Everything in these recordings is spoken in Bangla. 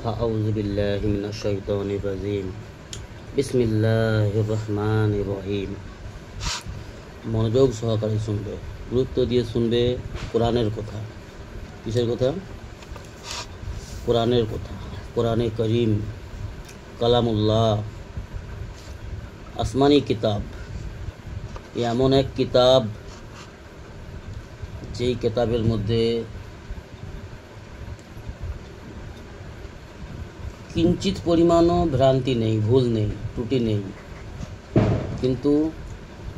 أعوذ بالله من الشيطان الرجيم بسم الله الرحمن الرحيم। মনোযোগ সহকারে শুনবে, গুরুত্ব দিয়ে শুনবে। কোরআনের কথা। কিসের কথা? কোরআনের কথা। কোরআনে করিম কালামুল্লাহ, আসমানি কিতাব। এমন এক কিতাব যেই কিতাবের মধ্যে কিঞ্চিত পরিমাণও ভ্রান্তি নেই, ভুল নেই, ত্রুটি নেই। কিন্তু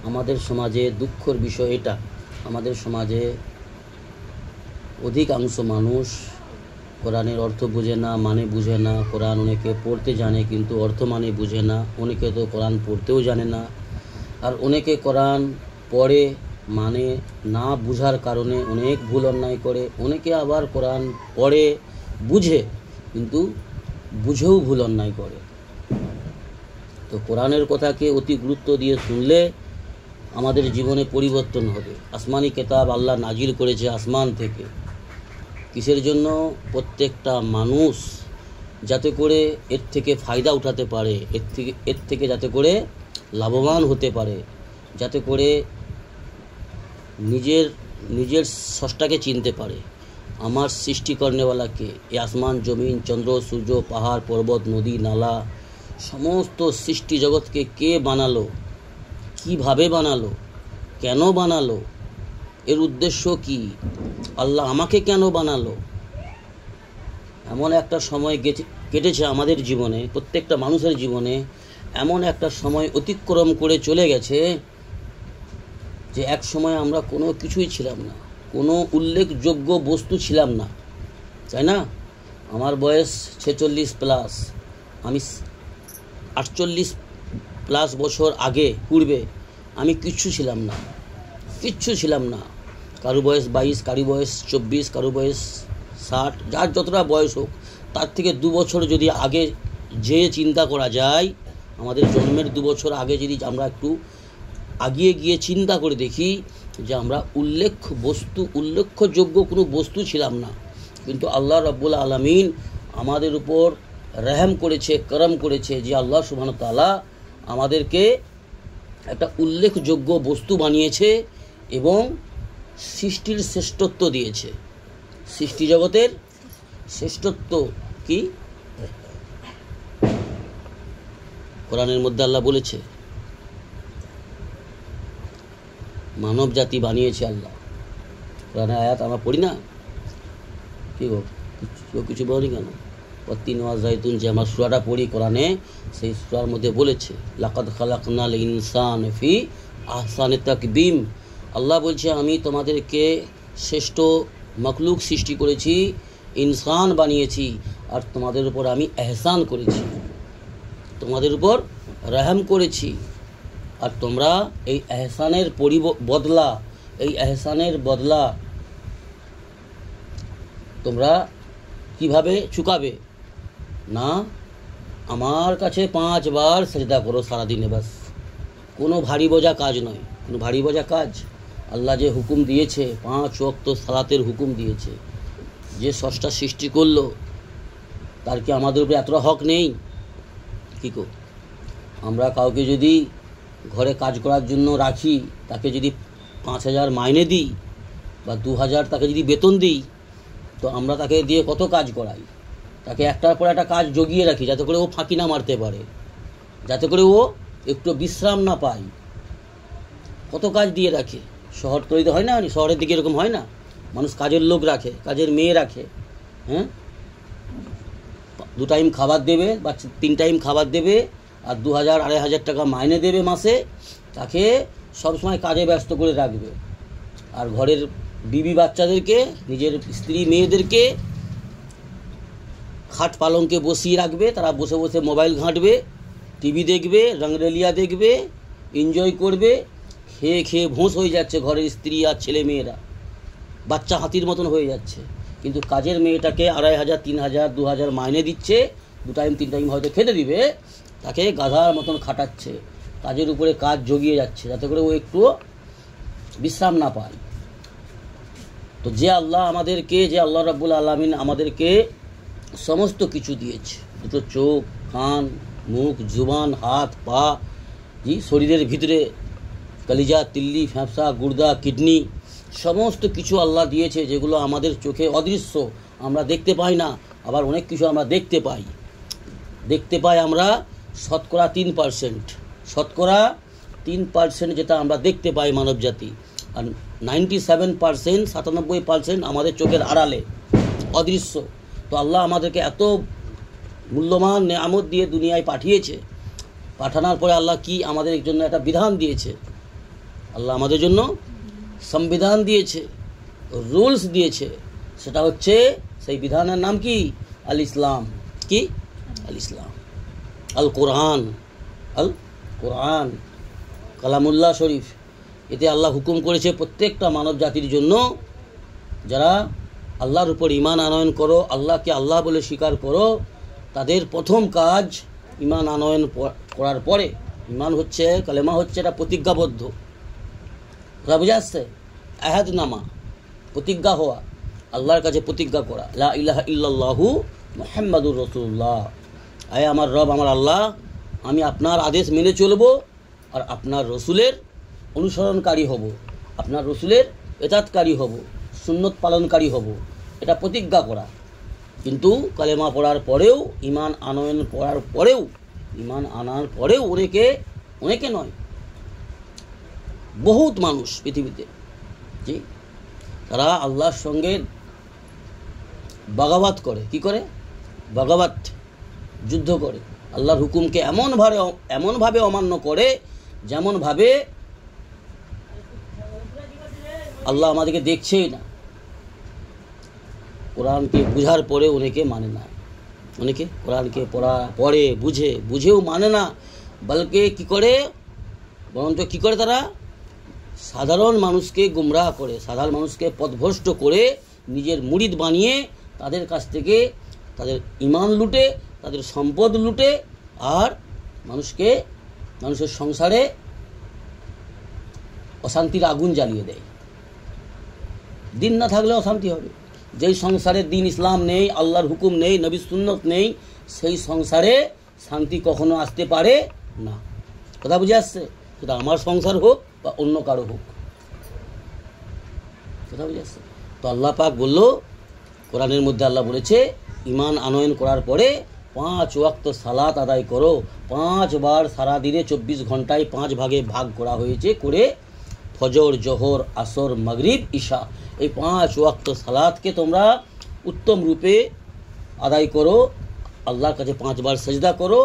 আমাদের সমাজে দুঃখের বিষয় এটা, আমাদের সমাজে অধিকাংশ মানুষ কোরআনের অর্থ বুঝে না, মানে বুঝে না। কোরআন অনেকে পড়তে জানে কিন্তু অর্থ মানে বুঝে না। অনেকে তো কোরআন পড়তেও জানে না, আর অনেকে কোরআন পড়ে মানে না বুঝার কারণে অনেক ভুল অন্যায় করে। অনেকে আবার কোরআন পড়ে বুঝে কিন্তু বুঝেও ভুল অন্যায় করে। তো কোরআনের কথাকে অতি গুরুত্ব দিয়ে শুনলে আমাদের জীবনে পরিবর্তন হবে। আসমানি কিতাব আল্লাহ নাজিল করেছে আসমান থেকে। কিসের জন্য? প্রত্যেকটা মানুষ যাতে করে এর থেকে ফায়দা উঠাতে পারে, এর থেকে যাতে করে লাভবান হতে পারে, যাতে করে নিজের স্রষ্টাকে চিনতে পারে। আমার সৃষ্টি করনেওয়ালাকে, এই আসমান, জমিন, চন্দ্র, সূর্য, পাহাড়, পর্বত, নদী, নালা, সমস্ত সৃষ্টি জগৎকে কে বানালো, কিভাবে বানালো, কেন বানালো, এর উদ্দেশ্য কি, আল্লাহ আমাকে কেন বানালো। এমন একটা সময় কেটেছে আমাদের জীবনে, প্রত্যেকটা মানুষের জীবনে এমন একটা সময় অতিক্রম করে চলে গেছে যে এক সময় আমরা কোনো কিছুই ছিলাম না, কোনো উল্লেখযোগ্য বস্তু ছিলাম না, তাই না? আমার বয়স 46+। আমি 48+ বছর পূর্বে আমি কিচ্ছু ছিলাম না। কারো বয়স 22, কারো বয়স 24, কারো বয়স 60, যার যতটা বয়স হোক তার থেকে 2 বছর যদি আগে যে চিন্তা করা যায়, আমাদের জন্মের 2 বছর আগে যদি আমরা একটু আগিয়ে গিয়ে চিন্তা করে দেখি যে আমরা উল্লেখযোগ্য কোনো বস্তু ছিলাম না। কিন্তু আল্লাহ রাব্বুল আলামিন আমাদের উপর রহম করেছে, করম করেছে যে আল্লাহ সুবহানাহু ওয়া তাআলা আমাদেরকে একটা উল্লেখযোগ্য বস্তু বানিয়েছে এবং সৃষ্টির শ্রেষ্ঠত্ব দিয়েছে। সৃষ্টি জগতের শ্রেষ্ঠত্ব কি? কোরআনের মধ্যে আল্লাহ বলেছে মানব জাতি বানিয়েছে আল্লাহ। কোরআনের আয়াত আমরা পড়ি না, কি গো কিছু বলি কেন? তিন ওয়াজাইতুন যে আমরা সূরাটা পড়ি কোরআনে, সেই সূরার মধ্যে বলেছে লাকাদ খালাকনাল ইনসানা ফি আহসানি তাকবীম। আল্লাহ বলছে আমি তোমাদেরকে শ্রেষ্ঠ মখলুক সৃষ্টি করেছি, ইনসান বানিয়েছি, আর তোমাদের উপর আমি এহসান করেছি, তোমাদের উপর রহম করেছি। আর তোমরা এই এহসানের বদলা তোমরা কিভাবে চুকাবে? না, আমার কাছে 5 বার সেজদা করো সারাদিনে, বাস। কোনো ভারী বোঝা কাজ নয়, কোনো ভারী বোঝা কাজ। আল্লাহ যে হুকুম দিয়েছে, 5 ওয়াক্ত সালাতের হুকুম দিয়েছে, যে স্রষ্টা সৃষ্টি করলো তার কি আমাদের উপরে এতটা হক নেই? কি কো, আমরা কাউকে যদি ঘরে কাজ করার জন্য রাখি, তাকে যদি 5,000 মাইনে দিই বা 2,000 তাকে যদি বেতন দিই, তো আমরা তাকে দিয়ে কত কাজ করাই, তাকে একটার পর একটা কাজ জগিয়ে রাখি যাতে করে ও ফাঁকি না মারতে পারে, যাতে করে ও একটু বিশ্রাম না পায়। কত কাজ দিয়ে রাখে। শহর তৈরি হয় না, শহরের দিকে এরকম হয় না, মানুষ কাজের লোক রাখে, কাজের মেয়ে রাখে, হ্যাঁ, 2 টাইম খাবার দেবে বা 3 টাইম খাবার দেবে, আর 2,000-2,500 টাকা মাইনে দেবে মাসে। তাকে সবসময় কাজে ব্যস্ত করে রাখবে। আর ঘরের বিবি বাচ্চাদেরকে, নিজের স্ত্রী মেয়েদেরকে খাট পালঙ্কে বসিয়ে রাখবে। তারা বসে বসে মোবাইল ঘাঁটবে, টিভি দেখবে, রংরেলিয়া দেখবে, এনজয় করবে। খেয়ে ভোঁস হয়ে যাচ্ছে ঘরের স্ত্রী আর ছেলে মেয়েরা, বাচ্চা হাতির মতন হয়ে যাচ্ছে। কিন্তু কাজের মেয়েটাকে 2,500, 3,000, 2,000 মাইনে দিচ্ছে, 2 টাইম 3 টাইম হয়তো খেতে দিবে, তাকে গাধার মতন খাটাচ্ছে, কাজের উপরে কাজ জগিয়ে যাচ্ছে যাতে করে ও একটু বিশ্রাম না পায়। তো যে আল্লাহ রাব্বুল আলামিন আমাদেরকে সমস্ত কিছু দিয়েছে, দুটো চোখ, কান, মুখ, জুবান, হাত, পা, জি, শরীরের ভিতরে কলিজা, তিল্লি, ফ্যাঁপসা, গুর্দা, কিডনি, সমস্ত কিছু আল্লাহ দিয়েছে, যেগুলো আমাদের চোখে অদৃশ্য, আমরা দেখতে পাই না। আবার অনেক কিছু আমরা দেখতে পাই আমরা শতকরা 3%, শতকরা 3% যেটা আমরা দেখতে পাই মানব জাতি, আর 97%, 97% আমাদের চোখের আড়ালে, অদৃশ্য। তো আল্লাহ আমাদেরকে এত মূল্যবান নেয়ামত দিয়ে দুনিয়ায় পাঠিয়েছে। পাঠানোর পরে আল্লাহ কি আমাদের জন্য একটা বিধান দিয়েছে, আল্লাহ আমাদের জন্য সংবিধান দিয়েছে, রুলস দিয়েছে। সেটা হচ্ছে, সেই বিধানের নাম কি? আল ইসলাম। কি? আল ইসলাম, আল কোরআন, আল কোরআন, কালামুল্লাহ শরীফ। এতে আল্লাহ হুকুম করেছে প্রত্যেকটা মানব জাতির জন্য, যারা আল্লাহর উপর ঈমান আনয়ন করো, আল্লাহকে আল্লাহ বলে স্বীকার করো, তাদের প্রথম কাজ ঈমান আনয়ন করার পরে, ঈমান হচ্ছে, কালেমা হচ্ছে এটা প্রতিজ্ঞাবদ্ধ, কথা বুঝে আসছে? আহাদনামা, প্রতিজ্ঞা হওয়া, আল্লাহর কাছে প্রতিজ্ঞা করা, লা ইলাহা ইল্লাল্লাহু মুহাম্মাদুর রাসূলুল্লাহ। আয় আমার রব, আমার আল্লাহ, আমি আপনার আদেশ মেনে চলব আর আপনার রসুলের অনুসরণকারী হব, আপনার রসুলের এতাতকারী হব, সুন্নত পালনকারী হব, এটা প্রতিজ্ঞা করা। কিন্তু কালেমা পড়ার পরেও, ঈমান আনয়ন করার পরেও, ঈমান আনার পরেও অনেকে নয়, বহুত মানুষ পৃথিবীতে, জি, তারা আল্লাহর সঙ্গে বাগাবাত করে। কি করে? বাগাবাত, যুদ্ধ করে, আল্লাহর হুকুমকে এমনভাবে অমান্য করে, যেমনভাবে আল্লাহ আমাদেরকে দেখছেই না। কোরআনকে বুঝার পরে অনেকে মানে না, অনেকে কোরআনকে পড়ে বুঝেও মানে না, বলকে কি করে, বরঞ্চ কি করে, তারা সাধারণ মানুষকে গুমরাহ করে, সাধারণ মানুষকে পথভ্রষ্ট করে, নিজের মুরিদ বানিয়ে তাদের কাছ থেকে তাদের ঈমান লুটে, তাদের সম্পদ লুটে, আর মানুষের সংসারে অশান্তির আগুন জ্বালিয়ে দেয়। দিন না থাকলে অশান্তি হবে। যেই সংসারে দিন ইসলাম নেই, আল্লাহর হুকুম নেই, নবী সুন্নত নেই, সেই সংসারে শান্তি কখনো আসতে পারে না। কথা বুঝে আসছে? সেটা আমার সংসার হোক বা অন্য কারো হোক। কথা বুঝে আসছে? তো আল্লাহ পাক বলল, কোরআনের মধ্যে আল্লাহ বলেছে, ঈমান আনয়ন করার পরে 5 ওয়াক্ত সালাত আদায় করো। 5 বার সারা দিনে 24 ঘন্টায় 5 ভাগে ভাগ করা হয়েছে, করে ফজর, জোহর, আসর, মাগরিব, ঈশা, এই 5 ওয়াক্ত সালাতকে তোমরা উত্তম রূপে আদায় করো। আল্লাহর কাছে 5 বার সেজদা করো।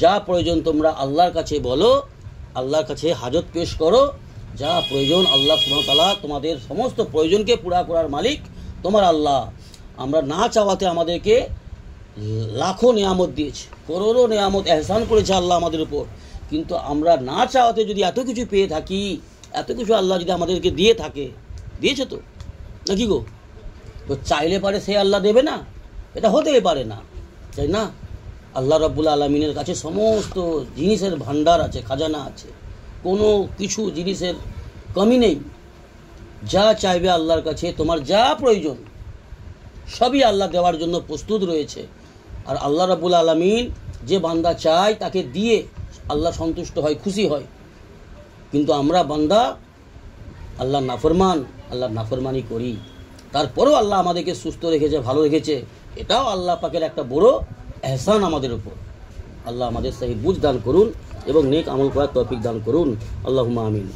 যা প্রয়োজন তোমরা আল্লাহর কাছে বলো, আল্লাহর কাছে হাজত পেশ করো। যা প্রয়োজন আল্লাহ সুবহানাহু ওয়া তাআলা তোমাদের সমস্ত প্রয়োজনকে পুরা করার মালিক তোমার আল্লাহ। আমরা না চাওয়াতে আমাদেরকে লাখো নিয়ামত দিয়েছে, করোড়ো নিয়ামত এহসান করেছে আল্লাহ আমাদের উপর। কিন্তু আমরা না চাওয়াতে যদি এত কিছু পেয়ে থাকি, এত কিছু আল্লাহ যদি আমাদেরকে দিয়ে থাকে, দিয়েছে তো নাকি গো? তো চাইলে পারে সে আল্লাহ দেবে না? এটা হতেই পারে না, তাই না? আল্লাহ রাব্বুল আলামিনের কাছে সমস্ত জিনিসের ভান্ডার আছে, খাজানা আছে, কোনো কিছু জিনিসের কমি নেই। যা চাইবে আল্লাহর কাছে, তোমার যা প্রয়োজন সবই আল্লাহ দেওয়ার জন্য প্রস্তুত রয়েছে। আর আল্লাহ রাব্বুল আলামিন যে বান্দা চায় তাকে দিয়ে আল্লাহ সন্তুষ্ট হয়, খুশি হয়। কিন্তু আমরা বান্দা আল্লাহ নাফরমান, আল্লাহ নাফরমানি করি। তারপরেও আল্লাহ আমাদেরকে সুস্থ রেখেছে, ভালো রেখেছে, এটাও আল্লাহ পাকের একটা বড় এহসান আমাদের উপর। আল্লাহ আমাদের সহি বুঝ দান করুন এবং নেক আমল করার তৌফিক দান করুন। আল্লাহুম্মা আমিন।